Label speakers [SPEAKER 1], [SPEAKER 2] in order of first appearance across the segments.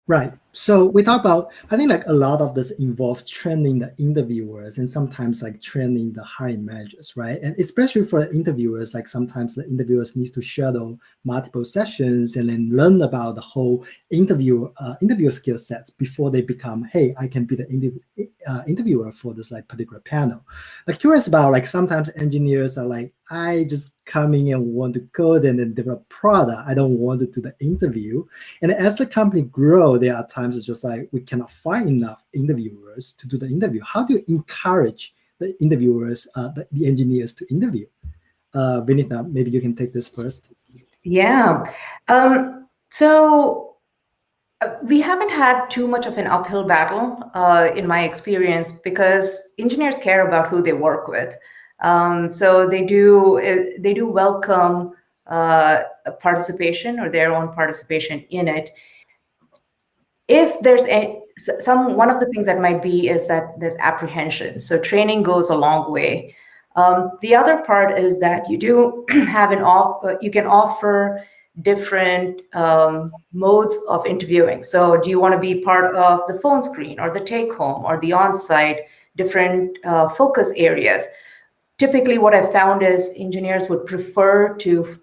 [SPEAKER 1] Right. So we talk about, I think like a lot of this involves training the interviewers and sometimes like training the hiring managers, right? And especially for the interviewers, like sometimes the interviewers need to shadow multiple sessions and then learn about the whole interview skill sets before they become, hey, I can be the interviewer for this like particular panel. Like curious about like sometimes engineers are like, I just come in and want to code and then develop product. I don't want to do the interview. And as the company grows, there are times it's just like we cannot find enough interviewers to do the interview. How do you encourage the interviewers, the engineers to interview? Vinithra, maybe you can take this first.
[SPEAKER 2] Yeah. So we haven't had too much of an uphill battle in my experience because engineers care about who they work with. So they do welcome participation or their own participation in it. If there's one of the things that might be is that there's apprehension. So training goes a long way. The other part is that you do have you can offer different modes of interviewing. So do you want to be part of the phone screen or the take home or the on-site, different focus areas? Typically what I've found is engineers would prefer to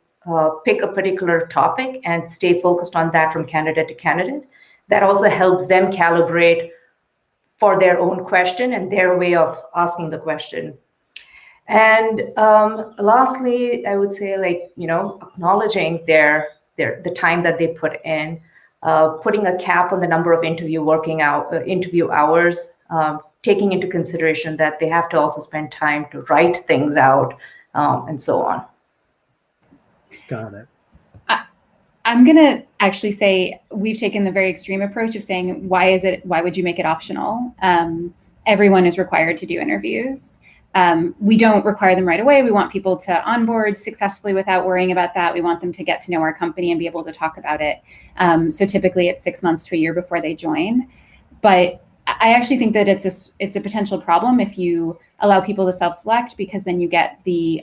[SPEAKER 2] pick a particular topic and stay focused on that from candidate to candidate. That also helps them calibrate for their own question and their way of asking the question. And lastly, I would say, like, acknowledging the time that they put in, putting a cap on the number of interview hours, taking into consideration that they have to also spend time to write things out, and so on.
[SPEAKER 1] Got it.
[SPEAKER 3] I'm going to actually say we've taken the very extreme approach of saying, why would you make it optional? Everyone is required to do interviews. We don't require them right away. We want people to onboard successfully without worrying about that. We want them to get to know our company and be able to talk about it. So typically it's 6 months to a year before they join. But I actually think that it's a potential problem if you allow people to self-select, because then you get the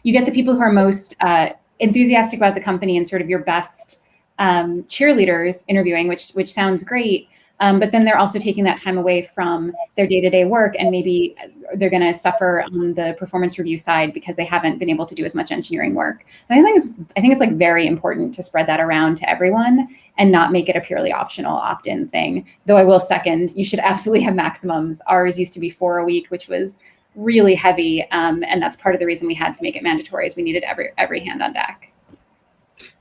[SPEAKER 3] people who are most enthusiastic about the company and sort of your best cheerleaders interviewing, which sounds great. But then they're also taking that time away from their day-to-day work, and maybe they're going to suffer on the performance review side because they haven't been able to do as much engineering work. So I think it's like very important to spread that around to everyone and not make it a purely optional opt-in thing. Though I will second, you should absolutely have maximums. Ours used to be 4 a week, which was really heavy, and that's part of the reason we had to make it mandatory, is we needed every hand on deck.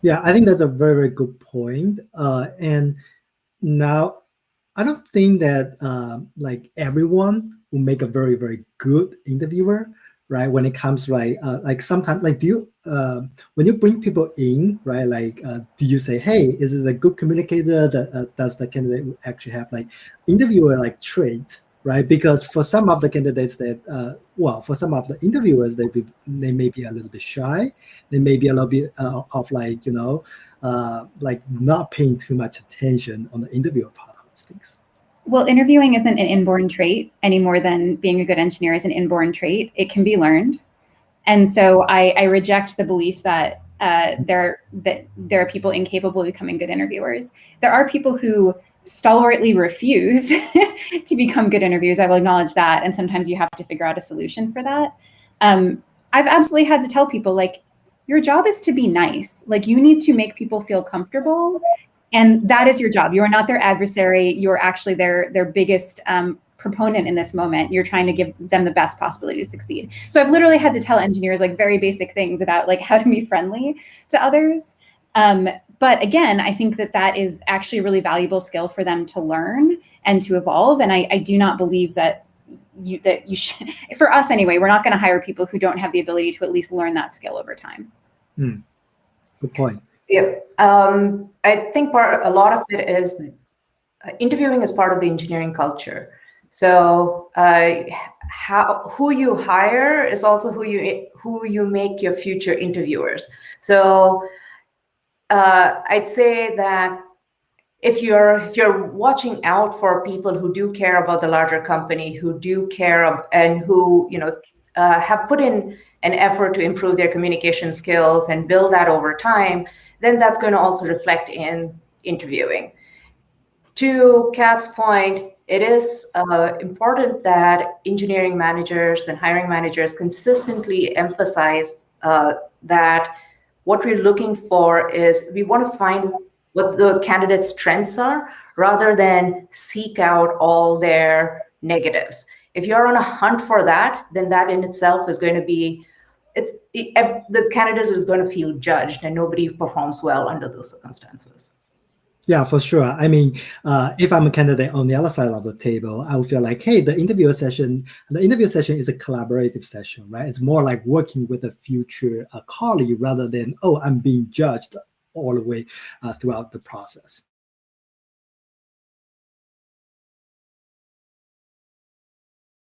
[SPEAKER 1] Yeah, I think that's a very, very good point. And now, I don't think that like everyone will make a very, very good interviewer, right? When it comes like sometimes, like, do you when you bring people in, right? Like, do you say, hey, is this a good communicator? That does the candidate actually have like interviewer like traits, right? Because for some of the candidates that, for some of the interviewers, they may be a little bit shy. They may be a little bit of like, like not paying too much attention on the interviewer part. Things.
[SPEAKER 3] Well, interviewing isn't an inborn trait any more than being a good engineer is an inborn trait. It can be learned. And so I reject the belief that there are people incapable of becoming good interviewers. There are people who stalwartly refuse to become good interviewers. I will acknowledge that. And sometimes you have to figure out a solution for that. I've absolutely had to tell people, like, your job is to be nice. Like, you need to make people feel comfortable. And that is your job. You are not their adversary. You're actually their biggest proponent in this moment. You're trying to give them the best possibility to succeed. So I've literally had to tell engineers like very basic things about like how to be friendly to others. But again, I think that is actually a really valuable skill for them to learn and to evolve. And I do not believe that you should, for us anyway, we're not going to hire people who don't have the ability to at least learn that skill over time.
[SPEAKER 1] Good point.
[SPEAKER 2] Yeah, I think a lot of it is interviewing is part of the engineering culture. So who you hire is also who you make your future interviewers. So I'd say that if you're watching out for people who do care about the larger company, who do care and who have put in an effort to improve their communication skills and build that over time, then that's going to also reflect in interviewing. to Kat's point, it is important that engineering managers and hiring managers consistently emphasize that what we're looking for is we want to find what the candidate's strengths are rather than seek out all their negatives. If you're on a hunt for that, then that in itself is going to be, the candidate is going to feel judged and nobody performs well under those circumstances.
[SPEAKER 1] Yeah, for sure. I mean, if I'm a candidate on the other side of the table, I would feel like, hey, the interview session is a collaborative session, right? It's more like working with a future colleague rather than, oh, I'm being judged all the way throughout the process.